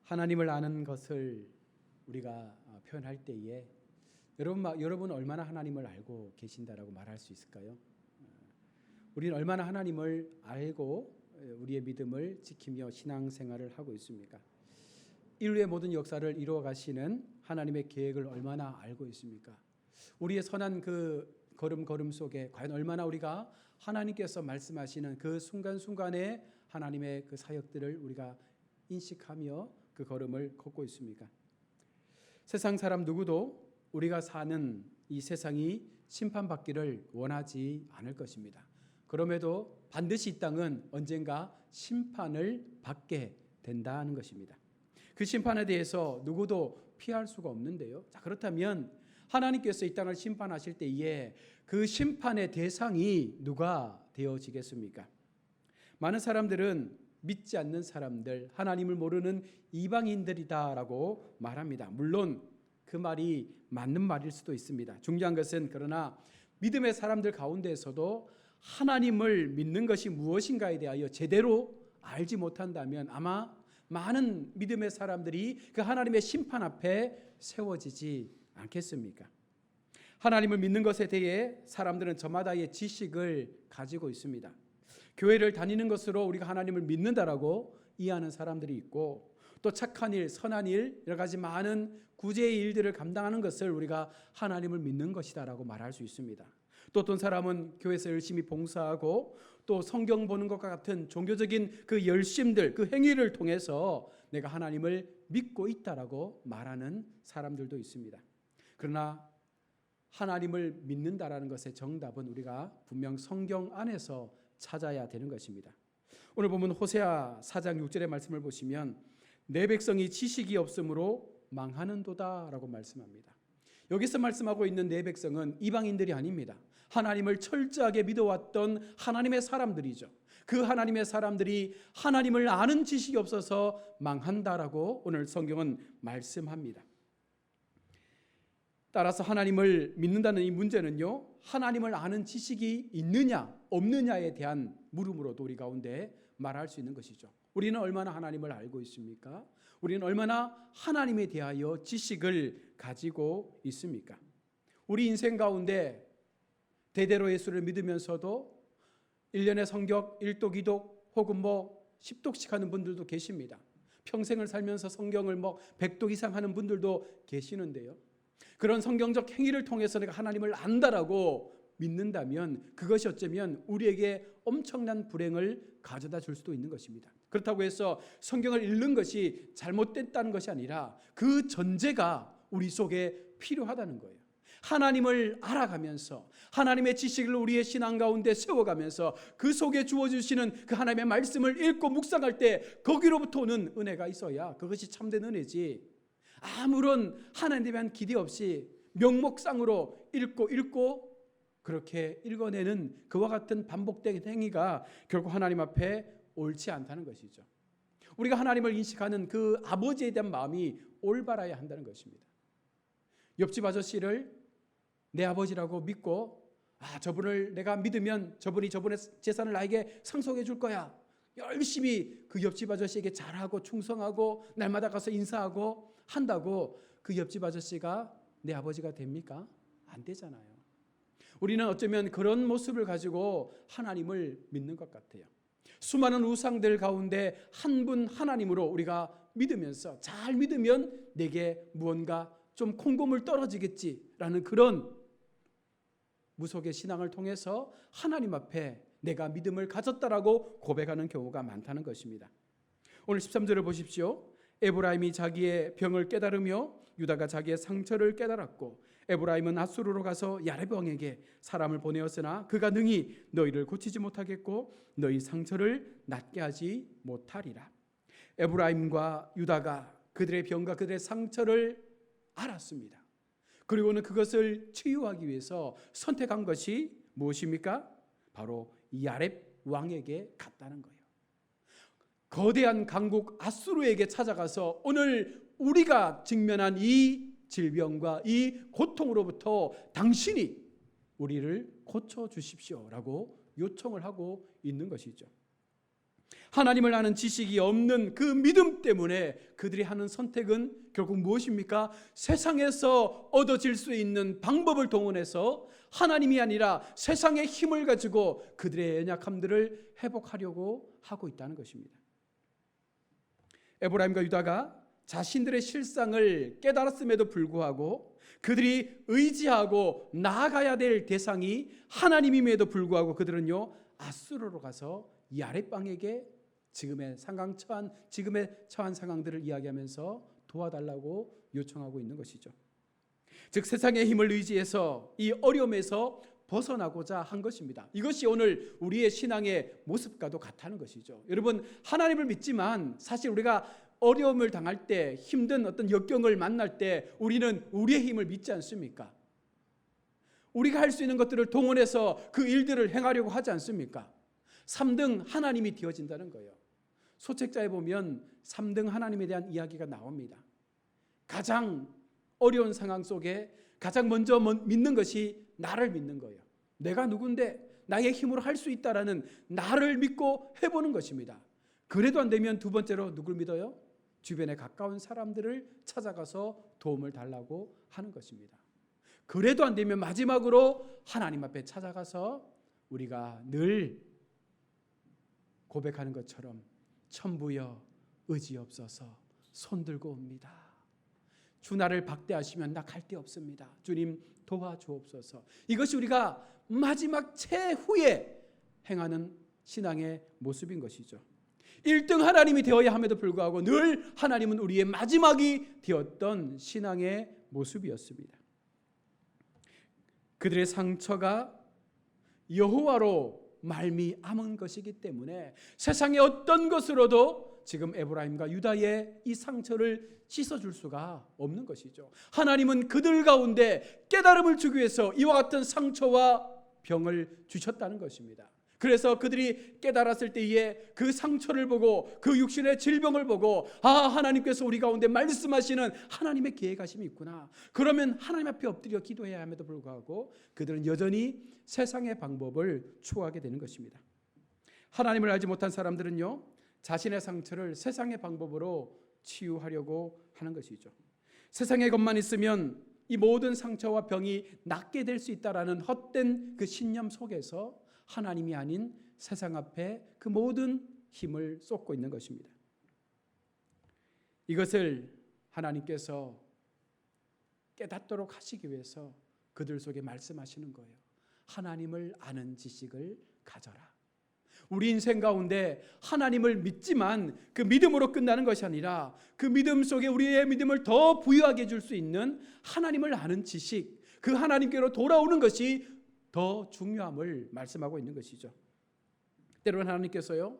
하나님을 아는 것을 우리가 표현할 때에 여러분 얼마나 하나님을 알고 계신다라고 말할 수 있을까요? 우리는 얼마나 하나님을 알고 우리의 믿음을 지키며 신앙생활을 하고 있습니까? 인류의 모든 역사를 이루어 가시는 하나님의 계획을 얼마나 알고 있습니까? 우리의 선한 그 걸음 속에 과연 얼마나 우리가 하나님께서 말씀하시는 그 순간순간에 하나님의 그 사역들을 우리가 인식하며 그 걸음을 걷고 있습니까? 세상 사람 누구도 우리가 사는 이 세상이 심판받기를 원하지 않을 것입니다. 그럼에도 반드시 이 땅은 언젠가 심판을 받게 된다는 것입니다. 그 심판에 대해서 누구도 피할 수가 없는데요. 자, 그렇다면 하나님께서 이 땅을 심판하실 때에 그 심판의 대상이 누가 되어지겠습니까? 많은 사람들은 믿지 않는 사람들, 하나님을 모르는 이방인들이다라고 말합니다. 물론 그 말이 맞는 말일 수도 있습니다. 중요한 것은 그러나 믿음의 사람들 가운데에서도 하나님을 믿는 것이 무엇인가에 대하여 제대로 알지 못한다면 아마 많은 믿음의 사람들이 그 하나님의 심판 앞에 세워지지 않겠습니까? 하나님을 믿는 것에 대해 사람들은 저마다의 지식을 가지고 있습니다. 교회를 다니는 것으로 우리가 하나님을 믿는다라고 이해하는 사람들이 있고, 또 착한 일, 선한 일, 여러 가지 많은 구제의 일들을 감당하는 것을 우리가 하나님을 믿는 것이다라고 말할 수 있습니다. 또 어떤 사람은 교회에서 열심히 봉사하고 또 성경 보는 것과 같은 종교적인 그 열심들, 그 행위를 통해서 내가 하나님을 믿고 있다라고 말하는 사람들도 있습니다. 그러나 하나님을 믿는다라는 것의 정답은 우리가 분명 성경 안에서 찾아야 되는 것입니다. 오늘 보면 호세아 4장 6절의 말씀을 보시면 내 백성이 지식이 없으므로 망하는도다라고 말씀합니다. 여기서 말씀하고 있는 내 백성은 이방인들이 아닙니다. 하나님을 철저하게 믿어왔던 하나님의 사람들이죠. 그 하나님의 사람들이 하나님을 아는 지식이 없어서 망한다라고 오늘 성경은 말씀합니다. 따라서 하나님을 믿는다는 이 문제는요, 하나님을 아는 지식이 있느냐 없느냐에 대한 물음으로도 우리 가운데 말할 수 있는 것이죠. 우리는 얼마나 하나님을 알고 있습니까? 우리는 얼마나 하나님에 대하여 지식을 가지고 있습니까? 우리 인생 가운데 대대로 예수를 믿으면서도 1년에 성경 1독 2독 혹은 10독씩 하는 분들도 계십니다. 평생을 살면서 성경을 100독 이상 하는 분들도 계시는데요. 그런 성경적 행위를 통해서 내가 하나님을 안다라고 믿는다면 그것이 어쩌면 우리에게 엄청난 불행을 가져다 줄 수도 있는 것입니다. 그렇다고 해서 성경을 읽는 것이 잘못됐다는 것이 아니라 그 전제가 우리 속에 필요하다는 거예요. 하나님을 알아가면서 하나님의 지식을 우리의 신앙 가운데 세워가면서 그 속에 주어주시는 그 하나님의 말씀을 읽고 묵상할 때 거기로부터 오는 은혜가 있어야 그것이 참된 은혜지, 아무런 하나님에 대한 기대 없이 명목상으로 읽고 그렇게 읽어내는 그와 같은 반복된 행위가 결국 하나님 앞에 옳지 않다는 것이죠. 우리가 하나님을 인식하는 그 아버지에 대한 마음이 올바라야 한다는 것입니다. 옆집 아저씨를 내 아버지라고 믿고 저분을 내가 믿으면 저분의 재산을 나에게 상속해 줄 거야. 열심히 그 옆집 아저씨에게 잘하고 충성하고 날마다 가서 인사하고 한다고 그 옆집 아저씨가 내 아버지가 됩니까? 안 되잖아요. 우리는 어쩌면 그런 모습을 가지고 하나님을 믿는 것 같아요. 수많은 우상들 가운데 한 분 하나님으로 우리가 믿으면서 잘 믿으면 내게 무언가 좀 콩고물 떨어지겠지라는 그런 무속의 신앙을 통해서 하나님 앞에 내가 믿음을 가졌다라고 고백하는 경우가 많다는 것입니다. 오늘 13절을 보십시오. 에브라임이 자기의 병을 깨달으며 유다가 자기의 상처를 깨달았고 에브라임은 앗수르로 가서 야렙 왕에게 사람을 보내었으나 그가 능히 너희를 고치지 못하겠고 너희 상처를 낫게 하지 못하리라. 에브라임과 유다가 그들의 병과 그들의 상처를 알았습니다. 그리고는 그것을 치유하기 위해서 선택한 것이 무엇입니까? 바로 야렙 왕에게 갔다는 거예요. 거대한 강국 앗수르에게 찾아가서 오늘 우리가 직면한 이 질병과 이 고통으로부터 당신이 우리를 고쳐주십시오라고 요청을 하고 있는 것이죠. 하나님을 아는 지식이 없는 그 믿음 때문에 그들이 하는 선택은 결국 무엇입니까? 세상에서 얻어질 수 있는 방법을 동원해서 하나님이 아니라 세상의 힘을 가지고 그들의 연약함들을 회복하려고 하고 있다는 것입니다. 에브라임과 유다가 자신들의 실상을 깨달았음에도 불구하고 그들이 의지하고 나아가야 될 대상이 하나님임에도 불구하고 그들은요, 아수르로 가서 이 아랫방에게 지금의 처한 상황들을 이야기하면서 도와달라고 요청하고 있는 것이죠. 즉 세상의 힘을 의지해서 이 어려움에서 벗어나고자 한 것입니다. 이것이 오늘 우리의 신앙의 모습과도 같다는 것이죠. 여러분, 하나님을 믿지만 사실 우리가 어려움을 당할 때, 힘든 어떤 역경을 만날 때 우리는 우리의 힘을 믿지 않습니까? 우리가 할 수 있는 것들을 동원해서 그 일들을 행하려고 하지 않습니까? 3등 하나님이 되어진다는 거예요. 소책자에 보면 3등 하나님에 대한 이야기가 나옵니다. 가장 어려운 상황 속에 가장 먼저 믿는 것이 나를 믿는 거예요. 내가 누군데 나의 힘으로 할 수 있다라는 나를 믿고 해보는 것입니다. 그래도 안 되면 두 번째로 누굴 믿어요? 주변에 가까운 사람들을 찾아가서 도움을 달라고 하는 것입니다. 그래도 안 되면 마지막으로 하나님 앞에 찾아가서 우리가 늘 고백하는 것처럼 천부여 의지없어서 손들고 옵니다. 주 나를 박대하시면 나 갈 데 없습니다. 주님 도와주옵소서. 이것이 우리가 마지막 최후에 행하는 신앙의 모습인 것이죠. 1등 하나님이 되어야 함에도 불구하고 늘 하나님은 우리의 마지막이 되었던 신앙의 모습이었습니다. 그들의 상처가 여호와로 말미암은 것이기 때문에 세상의 어떤 것으로도 지금 에브라임과 유다의 이 상처를 씻어줄 수가 없는 것이죠. 하나님은 그들 가운데 깨달음을 주기 위해서 이와 같은 상처와 병을 주셨다는 것입니다. 그래서 그들이 깨달았을 때에 그 상처를 보고 그 육신의 질병을 보고 하나님께서 우리 가운데 말씀하시는 하나님의 계획하심이 있구나. 그러면 하나님 앞에 엎드려 기도해야 함에도 불구하고 그들은 여전히 세상의 방법을 추구하게 되는 것입니다. 하나님을 알지 못한 사람들은요, 자신의 상처를 세상의 방법으로 치유하려고 하는 것이죠. 세상의 것만 있으면 이 모든 상처와 병이 낫게 될 수 있다라는 헛된 그 신념 속에서 하나님이 아닌 세상 앞에 그 모든 힘을 쏟고 있는 것입니다. 이것을 하나님께서 깨닫도록 하시기 위해서 그들 속에 말씀하시는 거예요. 하나님을 아는 지식을 가져라. 우리 인생 가운데 하나님을 믿지만 그 믿음으로 끝나는 것이 아니라 그 믿음 속에 우리의 믿음을 더 부유하게 해줄 수 있는 하나님을 아는 지식, 그 하나님께로 돌아오는 것이 더 중요함을 말씀하고 있는 것이죠. 때로는 하나님께서요,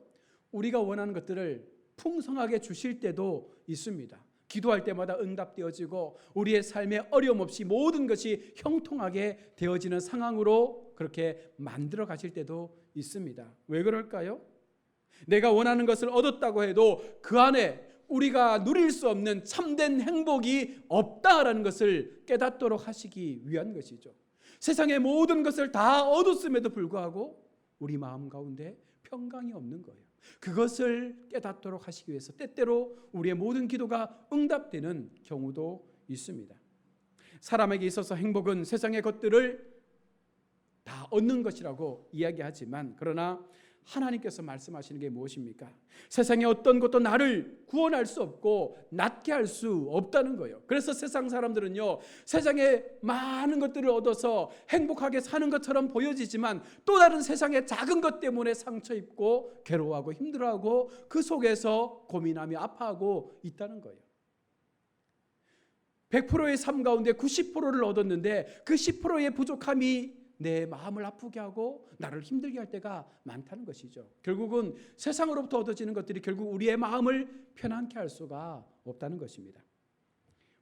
우리가 원하는 것들을 풍성하게 주실 때도 있습니다. 기도할 때마다 응답되어지고 우리의 삶에 어려움 없이 모든 것이 형통하게 되어지는 상황으로 그렇게 만들어 가실 때도 있습니다. 왜 그럴까요? 내가 원하는 것을 얻었다고 해도 그 안에 우리가 누릴 수 없는 참된 행복이 없다라는 것을 깨닫도록 하시기 위한 것이죠. 세상의 모든 것을 다 얻었음에도 불구하고 우리 마음 가운데 평강이 없는 거예요. 그것을 깨닫도록 하시기 위해서 때때로 우리의 모든 기도가 응답되는 경우도 있습니다. 사람에게 있어서 행복은 세상의 것들을 다 얻는 것이라고 이야기하지만, 그러나 하나님께서 말씀하시는 게 무엇입니까? 세상의 어떤 것도 나를 구원할 수 없고 낫게 할 수 없다는 거예요. 그래서 세상 사람들은요, 세상에 많은 것들을 얻어서 행복하게 사는 것처럼 보여지지만 또 다른 세상의 작은 것 때문에 상처 입고 괴로워하고 힘들어하고 그 속에서 고민하며 아파하고 있다는 거예요. 100%의 삶 가운데 90%를 얻었는데 그 10%의 부족함이 내 마음을 아프게 하고 나를 힘들게 할 때가 많다는 것이죠. 결국은 세상으로부터 얻어지는 것들이 결국 우리의 마음을 편안케 할 수가 없다는 것입니다.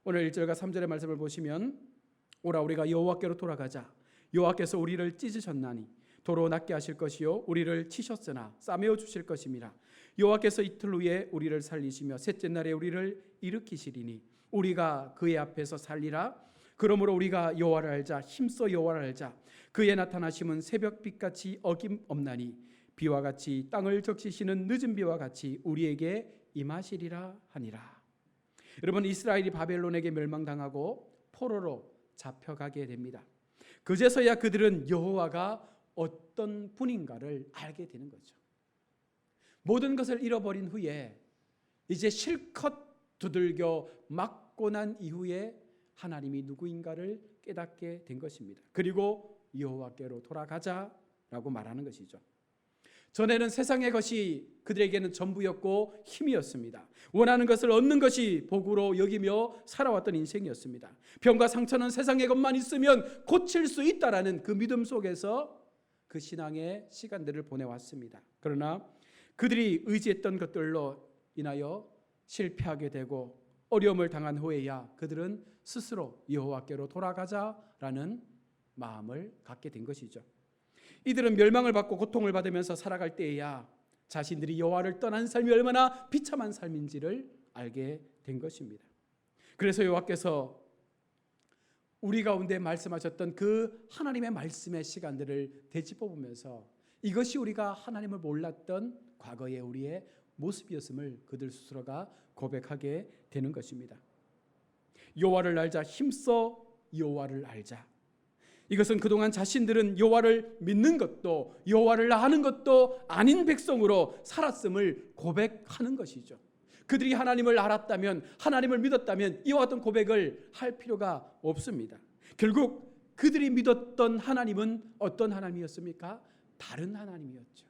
오늘 1절과 3절의 말씀을 보시면, 오라 우리가 여호와께로 돌아가자. 여호와께서 우리를 찢으셨나니 도로 낫게 하실 것이요 우리를 치셨으나 싸매어 주실 것임이라. 여호와께서 이틀 후에 우리를 살리시며 셋째 날에 우리를 일으키시리니 우리가 그의 앞에서 살리라. 그러므로 우리가 여호와를 알자. 힘써 여호와를 알자. 그의 나타나심은 새벽빛같이 어김없나니 비와 같이 땅을 적시시는 늦은 비와 같이 우리에게 임하시리라 하니라. 여러분, 이스라엘이 바벨론에게 멸망당하고 포로로 잡혀가게 됩니다. 그제서야 그들은 여호와가 어떤 분인가를 알게 되는 거죠. 모든 것을 잃어버린 후에 이제 실컷 두들겨 맞고 난 이후에 하나님이 누구인가를 깨닫게 된 것입니다. 그리고 여호와께로 돌아가자라고 말하는 것이죠. 전에는 세상의 것이 그들에게는 전부였고 힘이었습니다. 원하는 것을 얻는 것이 복으로 여기며 살아왔던 인생이었습니다. 병과 상처는 세상의 것만 있으면 고칠 수 있다라는 그 믿음 속에서 그 신앙의 시간들을 보내왔습니다. 그러나 그들이 의지했던 것들로 인하여 실패하게 되고 어려움을 당한 후에야 그들은 스스로 여호와께로 돌아가자라는 마음을 갖게 된 것이죠. 이들은 멸망을 받고 고통을 받으면서 살아갈 때에야 자신들이 여호와를 떠난 삶이 얼마나 비참한 삶인지를 알게 된 것입니다. 그래서 여호와께서 우리 가운데 말씀하셨던 그 하나님의 말씀의 시간들을 되짚어 보면서 이것이 우리가 하나님을 몰랐던 과거의 우리의 모습이었음을 그들 스스로가 고백하게 되는 것입니다. 여호와를 알자, 힘써 여호와를 알자. 이것은 그동안 자신들은 여호와를 믿는 것도 여호와를 아는 것도 아닌 백성으로 살았음을 고백하는 것이죠. 그들이 하나님을 알았다면, 하나님을 믿었다면 이와 같은 고백을 할 필요가 없습니다. 결국 그들이 믿었던 하나님은 어떤 하나님이었습니까? 다른 하나님이었죠.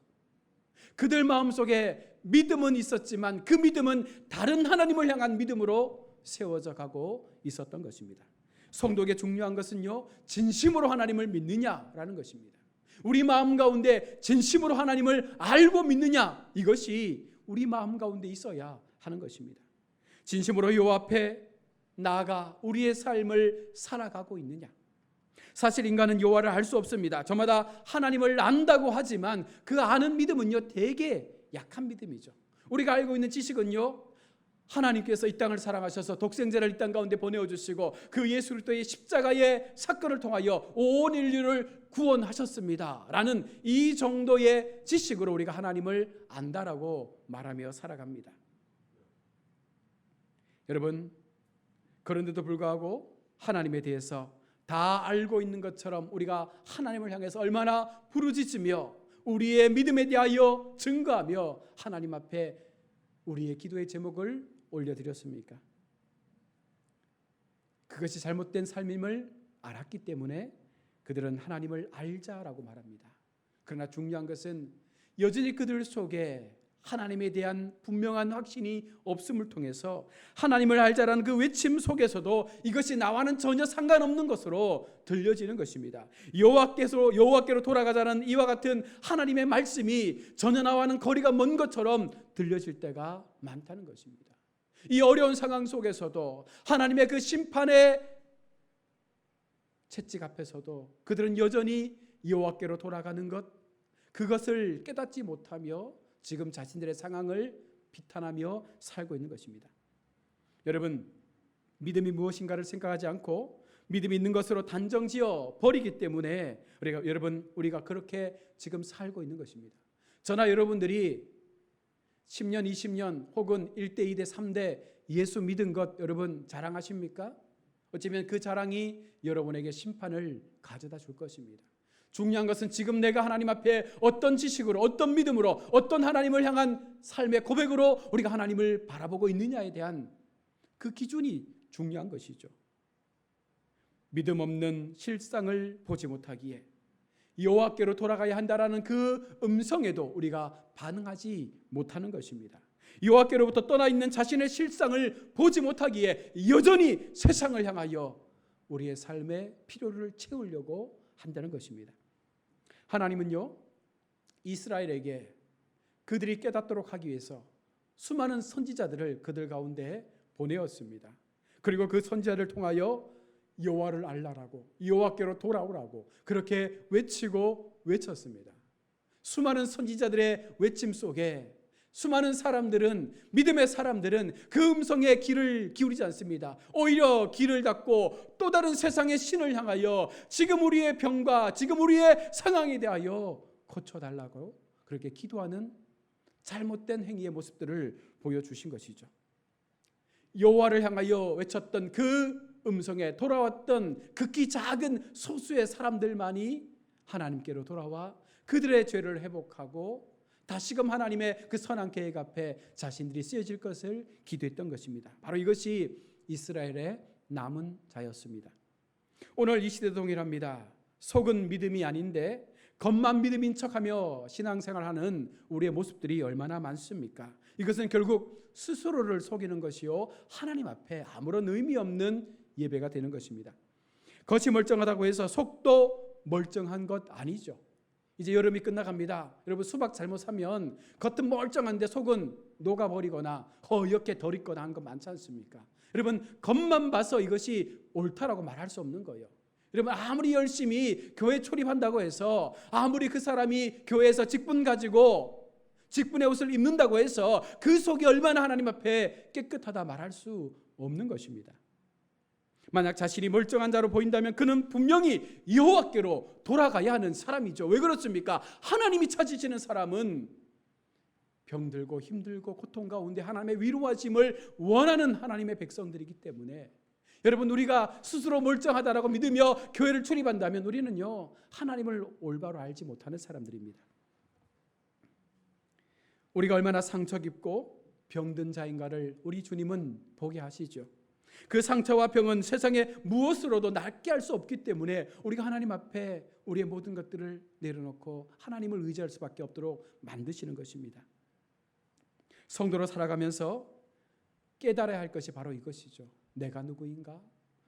그들 마음속에 믿음은 있었지만 그 믿음은 다른 하나님을 향한 믿음으로 세워져 가고 있었던 것입니다. 성도에게 중요한 것은요, 진심으로 하나님을 믿느냐라는 것입니다. 우리 마음 가운데 진심으로 하나님을 알고 믿느냐, 이것이 우리 마음 가운데 있어야 하는 것입니다. 진심으로 여호와 앞에 나아가 우리의 삶을 살아가고 있느냐. 사실 인간은 여호와를 알 수 없습니다. 저마다 하나님을 안다고 하지만 그 아는 믿음은요, 되게 약한 믿음이죠. 우리가 알고 있는 지식은요, 하나님께서 이 땅을 사랑하셔서 독생자를 이 땅 가운데 보내어주시고 그 예수 그리스도의 십자가의 사건을 통하여 온 인류를 구원하셨습니다 라는 이 정도의 지식으로 우리가 하나님을 안다라고 말하며 살아갑니다. 여러분, 그런데도 불구하고 하나님에 대해서 다 알고 있는 것처럼 우리가 하나님을 향해서 얼마나 부르짖으며 우리의 믿음에 대하여 증거하며 하나님 앞에 우리의 기도의 제목을 올려드렸습니까? 그것이 잘못된 삶임을 알았기 때문에 그들은 하나님을 알자라고 말합니다. 그러나 중요한 것은 여전히 그들 속에 하나님에 대한 분명한 확신이 없음을 통해서 하나님을 알자라는 그 외침 속에서도 이것이 나와는 전혀 상관없는 것으로 들려지는 것입니다. 여호와께로 돌아가자는 이와 같은 하나님의 말씀이 전혀 나와는 거리가 먼 것처럼 들려질 때가 많다는 것입니다. 이 어려운 상황 속에서도 하나님의 그 심판의 채찍 앞에서도 그들은 여전히 여호와께로 돌아가는 것, 그것을 깨닫지 못하며 지금 자신들의 상황을 비탄하며 살고 있는 것입니다. 여러분, 믿음이 무엇인가를 생각하지 않고 믿음이 있는 것으로 단정지어 버리기 때문에 우리가 그렇게 지금 살고 있는 것입니다. 저나 여러분들이 10년, 20년 혹은 1대, 2대, 3대 예수 믿은 것 여러분 자랑하십니까? 어쩌면 그 자랑이 여러분에게 심판을 가져다 줄 것입니다. 중요한 것은 지금 내가 하나님 앞에 어떤 지식으로, 어떤 믿음으로, 어떤 하나님을 향한 삶의 고백으로 우리가 하나님을 바라보고 있느냐에 대한 그 기준이 중요한 것이죠. 믿음 없는 실상을 보지 못하기에 여호와께로 돌아가야 한다라는 그 음성에도 우리가 반응하지 못하는 것입니다. 여호와께로부터 떠나 있는 자신의 실상을 보지 못하기에 여전히 세상을 향하여 우리의 삶의 필요를 채우려고 한다는 것입니다. 하나님은요, 이스라엘에게 그들이 깨닫도록 하기 위해서 수많은 선지자들을 그들 가운데 보내었습니다. 그리고 그 선지자를 통하여 여호와를 알라라고, 여호와께로 돌아오라고 그렇게 외쳤습니다. 수많은 선지자들의 외침 속에 수많은 사람들은, 믿음의 사람들은 그 음성에 귀를 기울이지 않습니다. 오히려 귀를 닫고 또 다른 세상의 신을 향하여 지금 우리의 병과 지금 우리의 상황에 대하여 고쳐달라고 그렇게 기도하는 잘못된 행위의 모습들을 보여주신 것이죠. 여호와를 향하여 외쳤던 그 음성에 돌아왔던 극히 작은 소수의 사람들만이 하나님께로 돌아와 그들의 죄를 회복하고 다시금 하나님의 그 선한 계획 앞에 자신들이 쓰여질 것을 기도했던 것입니다. 바로 이것이 이스라엘의 남은 자였습니다. 오늘 이 시대도 동일합니다. 속은 믿음이 아닌데 겉만 믿음인 척하며 신앙생활하는 우리의 모습들이 얼마나 많습니까? 이것은 결국 스스로를 속이는 것이요 하나님 앞에 아무런 의미 없는 예배가 되는 것입니다. 겉이 멀쩡하다고 해서 속도 멀쩡한 것 아니죠. 이제 여름이 끝나갑니다. 여러분 수박 잘못 사면 겉은 멀쩡한데 속은 녹아버리거나 허옇게 덜 익거나 한 거 많지 않습니까? 여러분 겉만 봐서 이것이 옳다라고 말할 수 없는 거예요. 여러분 아무리 열심히 교회 출입한다고 해서 아무리 그 사람이 교회에서 직분 가지고 직분의 옷을 입는다고 해서 그 속이 얼마나 하나님 앞에 깨끗하다 말할 수 없는 것입니다. 만약 자신이 멀쩡한 자로 보인다면 그는 분명히 여호와께로 돌아가야 하는 사람이죠. 왜 그렇습니까? 하나님이 찾으시는 사람은 병들고 힘들고 고통 가운데 하나님의 위로하심을 원하는 하나님의 백성들이기 때문에 여러분 우리가 스스로 멀쩡하다라고 믿으며 교회를 출입한다면 우리는요 하나님을 올바로 알지 못하는 사람들입니다. 우리가 얼마나 상처 깊고 병든 자인가를 우리 주님은 보게 하시죠. 그 상처와 병은 세상에 무엇으로도 낫게 할 수 없기 때문에 우리가 하나님 앞에 우리의 모든 것들을 내려놓고 하나님을 의지할 수밖에 없도록 만드시는 것입니다. 성도로 살아가면서 깨달아야 할 것이 바로 이것이죠. 내가 누구인가?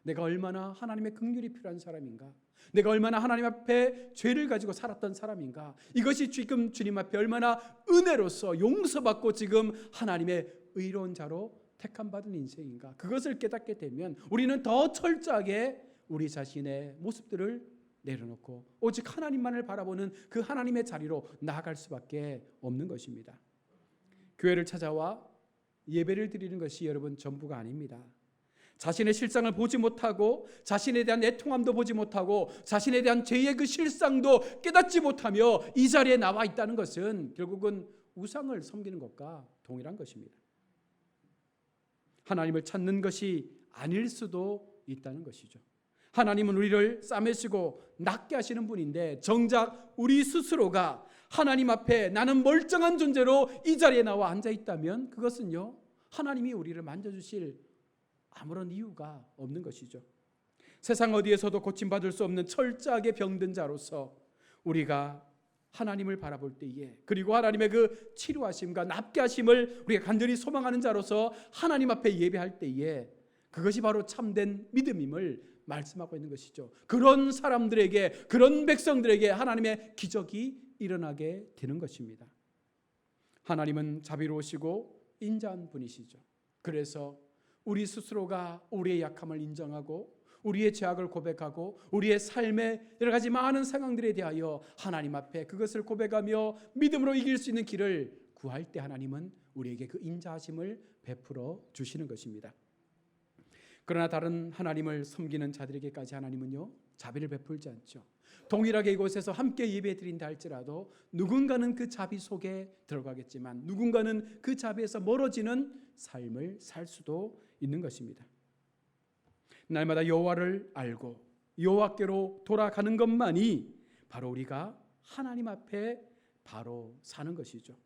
내가 얼마나 하나님의 긍휼이 필요한 사람인가? 내가 얼마나 하나님 앞에 죄를 가지고 살았던 사람인가? 이것이 지금 주님 앞에 얼마나 은혜로서 용서받고 지금 하나님의 의로운 자로 택함받은 인생인가? 그것을 깨닫게 되면 우리는 더 철저하게 우리 자신의 모습들을 내려놓고 오직 하나님만을 바라보는 그 하나님의 자리로 나아갈 수밖에 없는 것입니다. 교회를 찾아와 예배를 드리는 것이 여러분 전부가 아닙니다. 자신의 실상을 보지 못하고 자신에 대한 애통함도 보지 못하고 자신에 대한 죄의 그 실상도 깨닫지 못하며 이 자리에 나와 있다는 것은 결국은 우상을 섬기는 것과 동일한 것입니다. 하나님을 찾는 것이 아닐 수도 있다는 것이죠. 하나님은 우리를 싸매시고 낫게 하시는 분인데 정작 우리 스스로가 하나님 앞에 나는 멀쩡한 존재로 이 자리에 나와 앉아 있다면 그것은요 하나님이 우리를 만져주실 아무런 이유가 없는 것이죠. 세상 어디에서도 고침받을 수 없는 철저하게 병든 자로서 우리가 하나님을 바라볼 때에 그리고 하나님의 그 치료하심과 낫게 하심을 우리가 간절히 소망하는 자로서 하나님 앞에 예배할 때에 그것이 바로 참된 믿음임을 말씀하고 있는 것이죠. 그런 사람들에게 그런 백성들에게 하나님의 기적이 일어나게 되는 것입니다. 하나님은 자비로우시고 인자한 분이시죠. 그래서 우리 스스로가 우리의 약함을 인정하고 우리의 죄악을 고백하고 우리의 삶의 여러 가지 많은 상황들에 대하여 하나님 앞에 그것을 고백하며 믿음으로 이길 수 있는 길을 구할 때 하나님은 우리에게 그 인자하심을 베풀어 주시는 것입니다. 그러나 다른 하나님을 섬기는 자들에게까지 하나님은요 자비를 베풀지 않죠. 동일하게 이곳에서 함께 예배드린다 할지라도 누군가는 그 자비 속에 들어가겠지만 누군가는 그 자비에서 멀어지는 삶을 살 수도 있는 것입니다. 날마다 여호와를 알고 여호와께로 돌아가는 것만이 바로 우리가 하나님 앞에 바로 사는 것이죠.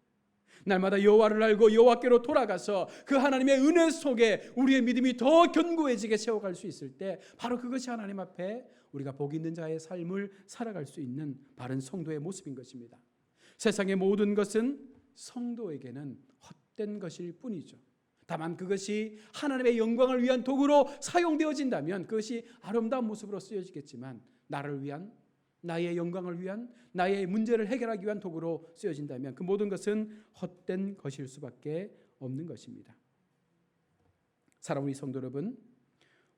날마다 여호와를 알고 여호와께로 돌아가서 그 하나님의 은혜 속에 우리의 믿음이 더 견고해지게 세워갈 수 있을 때 바로 그것이 하나님 앞에 우리가 복 있는 자의 삶을 살아갈 수 있는 바른 성도의 모습인 것입니다. 세상의 모든 것은 성도에게는 헛된 것일 뿐이죠. 다만 그것이 하나님의 영광을 위한 도구로 사용되어진다면 그것이 아름다운 모습으로 쓰여지겠지만 나를 위한 나의 영광을 위한 나의 문제를 해결하기 위한 도구로 쓰여진다면 그 모든 것은 헛된 것일 수밖에 없는 것입니다. 사랑하는 우리 성도 여러분,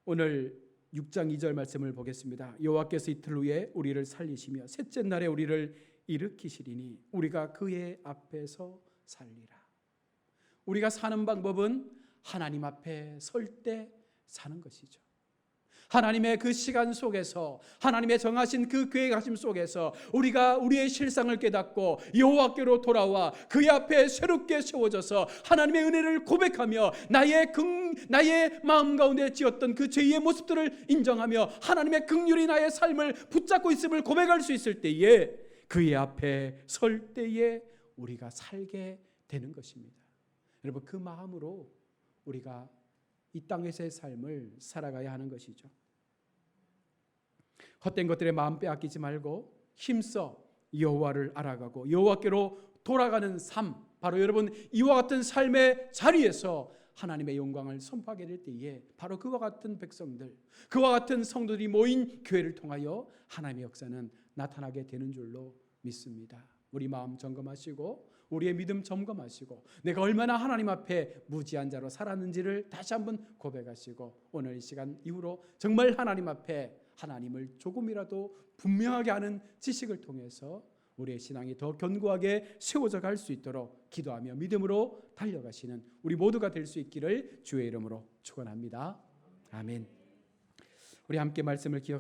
오늘 6장 2절 말씀을 보겠습니다. 여호와께서 이틀 후에 우리를 살리시며 셋째 날에 우리를 일으키시리니 우리가 그의 앞에서 살리라. 우리가 사는 방법은 하나님 앞에 설 때 사는 것이죠. 하나님의 그 시간 속에서, 하나님의 정하신 그 계획하심 속에서 우리가 우리의 실상을 깨닫고 여호와께로 돌아와 그의 앞에 새롭게 세워져서 하나님의 은혜를 고백하며 나의 마음 가운데 지었던 그 죄의 모습들을 인정하며 하나님의 긍휼이 나의 삶을 붙잡고 있음을 고백할 수 있을 때에, 그의 앞에 설 때에 우리가 살게 되는 것입니다. 여러분, 그 마음으로 우리가 이 땅에서의 삶을 살아가야 하는 것이죠. 헛된 것들에 마음 빼앗기지 말고 힘써 여호와를 알아가고 여호와께로 돌아가는 삶, 바로 여러분 이와 같은 삶의 자리에서 하나님의 영광을 선포하게 될 때에 바로 그와 같은 백성들, 그와 같은 성도들이 모인 교회를 통하여 하나님의 역사는 나타나게 되는 줄로 믿습니다. 우리 마음 점검하시고 우리의 믿음 점검하시고 내가 얼마나 하나님 앞에 무지한 자로 살았는지를 다시 한번 고백하시고 오늘 이 시간 이후로 정말 하나님 앞에 하나님을 조금이라도 분명하게 아는 지식을 통해서 우리의 신앙이 더 견고하게 세워져 갈 수 있도록 기도하며 믿음으로 달려가시는 우리 모두가 될 수 있기를 주의 이름으로 축원합니다. 아멘. 우리 함께 말씀을 기억하시고